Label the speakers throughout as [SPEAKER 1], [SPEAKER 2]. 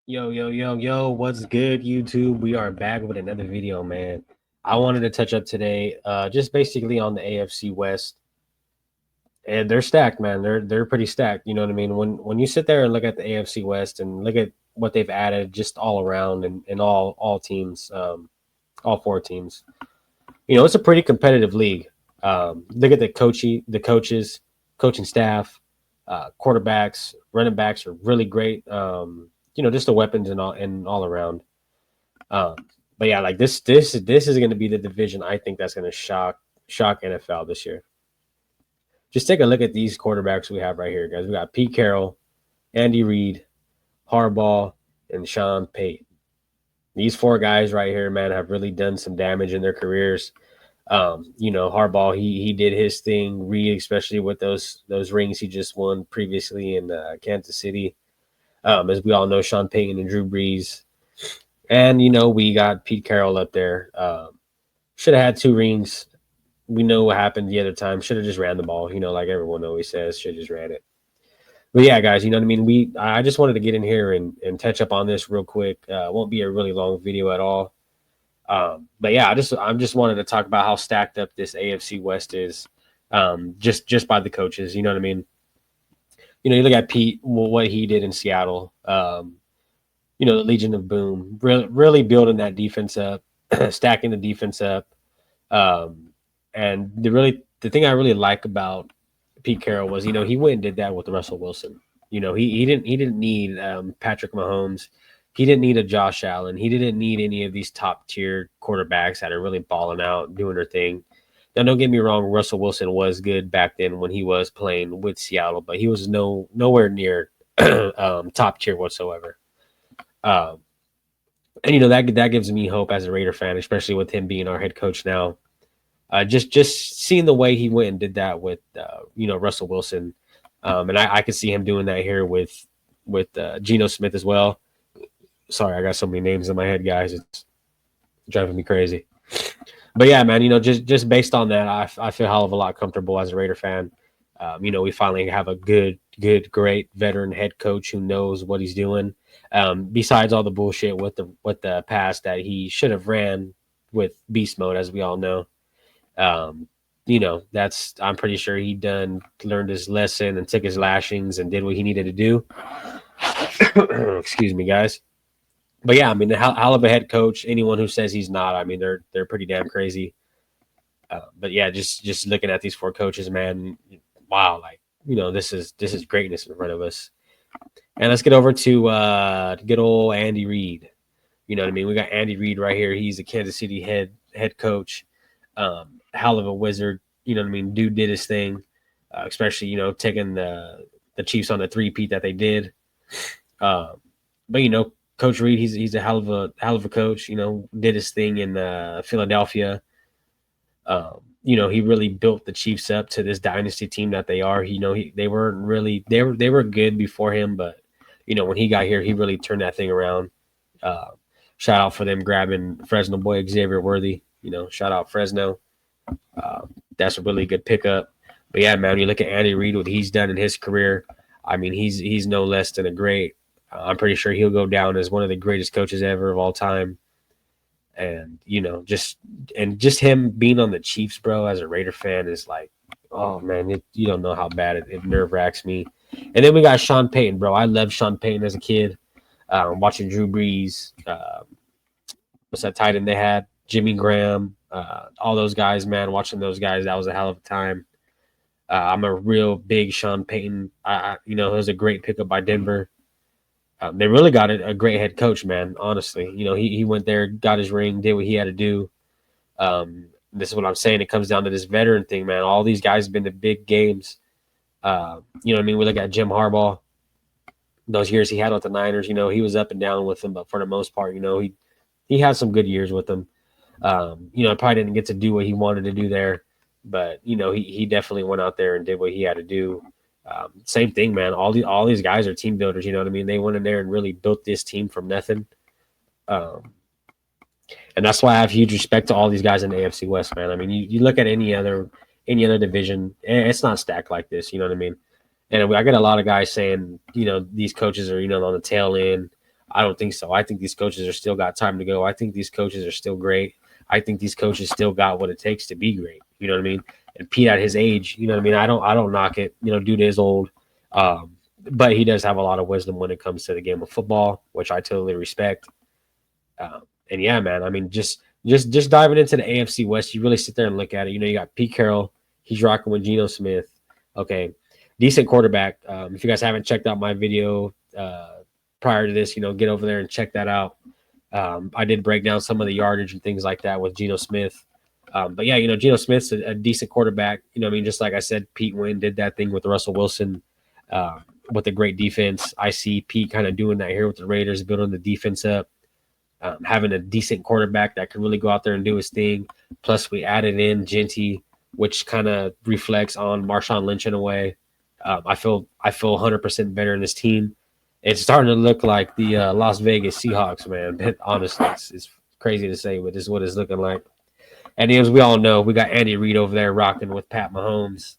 [SPEAKER 1] Yo, yo, yo, yo, what's good, YouTube? We are back with another video, man. I wanted to touch up today, just basically on the AFC West. And they're stacked, man. They're pretty stacked. You know what I mean? When you sit there and look at the AFC West and look at what they've added just all around and all teams, all four teams, it's a pretty competitive league. Look at the coaches, coaching staff, quarterbacks, running backs are really great. Just the weapons and all around. Um, but yeah, like this is going to be the division I think that's going to shock NFL this year. Just take a look at these quarterbacks we have right here, guys. We got Pete Carroll, Andy Reid, Harbaugh, and Sean Payton. These four guys right here, man, have really done some damage in their careers. Harbaugh, he did his thing. Reid, especially with those rings he just won previously in Kansas City. As we all know, Sean Payton and Drew Brees. And, we got Pete Carroll up there. Should have had two rings. We know what happened the other time. Should have just ran the ball, like everyone always says, should have just ran it. But yeah, guys, you know what I mean? I just wanted to get in here and touch up on this real quick. Won't be a really long video at all. But yeah, I'm just wanted to talk about how stacked up this AFC West is, just by the coaches. You know what I mean? You look at Pete, what he did in Seattle. The Legion of Boom, really building that defense up, stacking the defense up. And the thing I really like about Pete Carroll was, he went and did that with Russell Wilson. He didn't need Patrick Mahomes. He didn't need a Josh Allen. He didn't need any of these top tier quarterbacks that are really balling out, doing their thing. Now, don't get me wrong, Russell Wilson was good back then when he was playing with Seattle, but he was nowhere near top tier whatsoever. And that gives me hope as a Raider fan, especially with him being our head coach now. Just seeing the way he went and did that with Russell Wilson, and I could see him doing that here with Geno Smith as well. Sorry, I got so many names in my head, guys. It's driving me crazy. But yeah, man, just based on that, I feel a hell of a lot comfortable as a Raider fan. We finally have a good, great veteran head coach who knows what he's doing. Besides all the bullshit with the past that he should have ran with beast mode, as we all know. I'm pretty sure he learned his lesson and took his lashings and did what he needed to do. Excuse me, guys. But yeah, I mean, hell of a head coach. Anyone who says he's not, I mean, they're pretty damn crazy. But yeah, just looking at these four coaches, man, wow, like this is greatness in front of us. And let's get over to good old Andy Reid. You know what I mean? We got Andy Reid right here. He's a Kansas City head coach. Hell of a wizard. You know what I mean? Dude did his thing, especially taking the Chiefs on the three-peat that they did. But Coach Reid, he's a hell of a coach. Did his thing in Philadelphia. He really built the Chiefs up to this dynasty team that they are. They weren't really they were good before him, but when he got here, he really turned that thing around. Shout out for them grabbing Fresno boy Xavier Worthy. Shout out Fresno. That's a really good pickup. But yeah, man, you look at Andy Reid, what he's done in his career. I mean, he's no less than a great. I'm pretty sure he'll go down as one of the greatest coaches ever of all time. And just him being on the Chiefs, bro, as a Raider fan is like, oh man, you don't know how bad it nerve wracks me. And then we got Sean Payton, bro. I loved Sean Payton as a kid. Watching Drew Brees, what's that tight end they had? Jimmy Graham, all those guys, man. Watching those guys, that was a hell of a time. I'm a real big Sean Payton. It was a great pickup by Denver. They really got a great head coach, man. Honestly, he went there, got his ring, did what he had to do. This is what I'm saying. It comes down to this veteran thing, man. All these guys have been to big games. You know what I mean? We look at Jim Harbaugh. Those years he had with the Niners, he was up and down with them, but for the most part, he had some good years with them. Probably didn't get to do what he wanted to do there, but he definitely went out there and did what he had to do. Same thing, man. All these guys are team builders. You know what I mean? They went in there and really built this team from nothing. And that's why I have huge respect to all these guys in the AFC West, man. I mean, you look at any other division, it's not stacked like this. You know what I mean? And I get a lot of guys saying, these coaches are, on the tail end. I don't think so. I think these coaches are still got time to go. I think these coaches are still great. I think these coaches still got what it takes to be great. You know what I mean? And Pete at his age, you know what I mean? I don't knock it. You know, dude is old. But he does have a lot of wisdom when it comes to the game of football, which I totally respect. And yeah, man, I mean, just diving into the AFC West, you really sit there and look at it. You know, you got Pete Carroll, he's rocking with Geno Smith. Okay, decent quarterback. If you guys haven't checked out my video prior to this, you know, get over there and check that out. I did break down some of the yardage and things like that with Geno Smith. But yeah, you know, Geno Smith's a decent quarterback. You know, I mean, just like I said, Pete Wynn did that thing with Russell Wilson with a great defense. I see Pete kind of doing that here with the Raiders, building the defense up. Having a decent quarterback that can really go out there and do his thing. Plus, we added in Genty, which kind of reflects on Marshawn Lynch in a way. I feel 100% better in this team. It's starting to look like the Las Vegas Seahawks, man. Honestly, it's crazy to say, but this is what it's looking like. And as we all know, we got Andy Reid over there rocking with Pat Mahomes.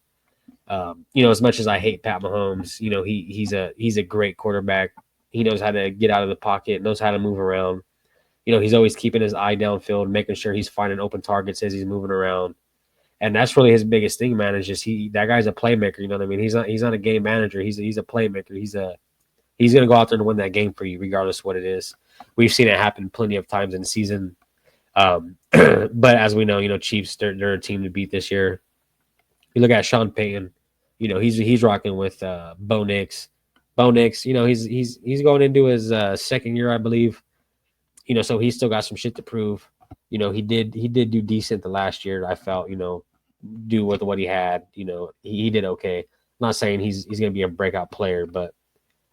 [SPEAKER 1] You know, as much as I hate Pat Mahomes, you know, he's a great quarterback. He knows how to get out of the pocket, knows how to move around. You know, he's always keeping his eye downfield, making sure he's finding open targets as he's moving around. And that's really his biggest thing, man, is just that guy's a playmaker, you know what I mean? He's not a game manager. He's a playmaker. He's gonna go out there and win that game for you, regardless of what it is. We've seen it happen plenty of times in the season. But as we know, you know, Chiefs, they're a team to beat this year. You look at Sean Payton, you know, he's rocking with Bo Nix. Bo Nix, you know, he's going into his second year, I believe. You know, so he's still got some shit to prove. You know, he did do decent the last year. I felt, you know, do with what he had. You know, he did okay. I'm not saying he's going to be a breakout player, but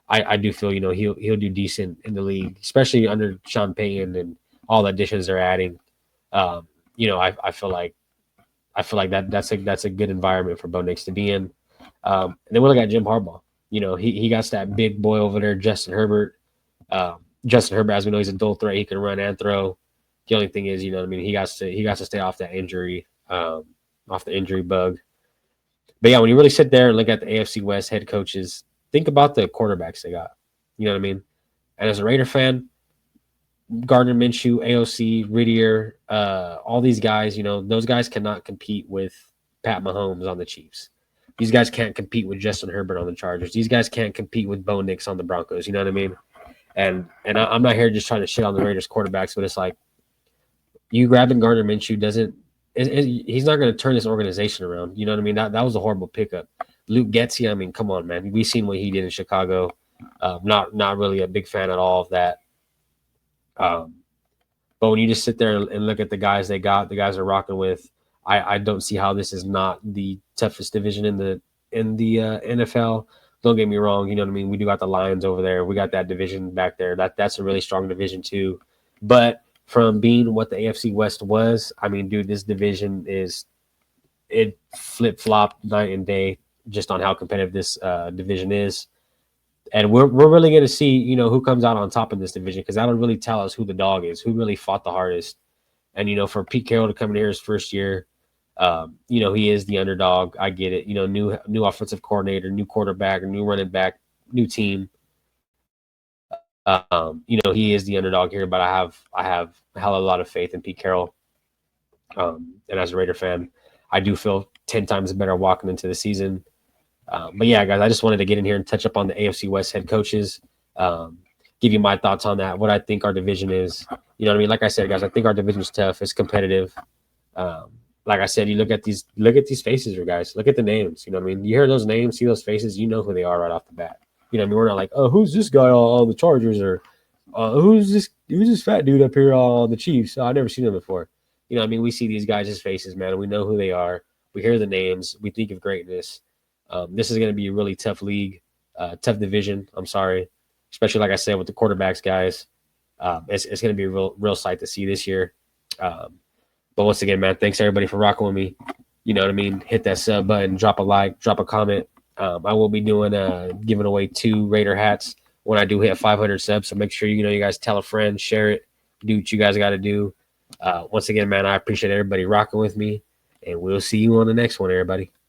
[SPEAKER 1] I do feel, you know, he'll do decent in the league, especially under Sean Payton and all the additions they're adding. You know, I feel like that's a good environment for Bo Nix to be in. And then we look at Jim Harbaugh. You know, he got that big boy over there, Justin Herbert. Justin Herbert, as we know, he's a dual threat. He can run and throw. The only thing is, you know what I mean, he got to stay off that injury, off the injury bug. But yeah, when you really sit there and look at the AFC West head coaches, think about the quarterbacks they got. You know what I mean? And as a Raider fan, Gardner Minshew, AOC, Riddier, all these guys, you know, those guys cannot compete with Pat Mahomes on the Chiefs. These guys can't compete with Justin Herbert on the Chargers. These guys can't compete with Bo Nix on the Broncos. You know what I mean? And I'm not here just trying to shit on the Raiders quarterbacks, but it's like you grabbing Gardner Minshew he's not going to turn this organization around. You know what I mean? That was a horrible pickup. Luke Getsy, I mean, come on, man. We've seen what he did in Chicago. Not really a big fan at all of that. But when you just sit there and look at the guys they got, the guys they're rocking with, I don't see how this is not the toughest division in the NFL. Don't get me wrong, you know what I mean? We do got the Lions over there. We got that division back there. That's a really strong division too. But from being what the AFC West was, I mean, dude, this division it flip-flopped night and day just on how competitive this division is. And we're really going to see, you know, who comes out on top in this division, because that'll really tell us who the dog is, who really fought the hardest. And, you know, for Pete Carroll to come in here his first year, you know, he is the underdog. I get it. You know, new offensive coordinator, new quarterback, new running back, new team. You know, he is the underdog here, but I have a hell of a lot of faith in Pete Carroll. And as a Raider fan, I do feel 10 times better walking into the season. But yeah, guys, I just wanted to get in here and touch up on the AFC West head coaches, give you my thoughts on that, what I think our division is. You know what I mean? Like I said, guys, I think our division is tough. It's competitive. Like I said, you look at these faces, guys. Look at the names. You know what I mean? You hear those names, see those faces, you know who they are right off the bat. You know what I mean? We're not like, oh, who's this guy on the Chargers, or who's this fat dude up here on the Chiefs? Oh, I've never seen them before. You know what I mean? We see these guys' faces, man. We know who they are. We hear the names. We think of greatness. This is going to be a really tough league, tough division. I'm sorry, especially like I said with the quarterbacks, guys. It's going to be a real sight to see this year. But once again, man, thanks everybody for rocking with me. You know what I mean? Hit that sub button, drop a like, drop a comment. I will be doing giving away 2 Raider hats when I do hit 500 subs. So make sure you guys tell a friend, share it, do what you guys got to do. Once again, man, I appreciate everybody rocking with me, and we'll see you on the next one, everybody.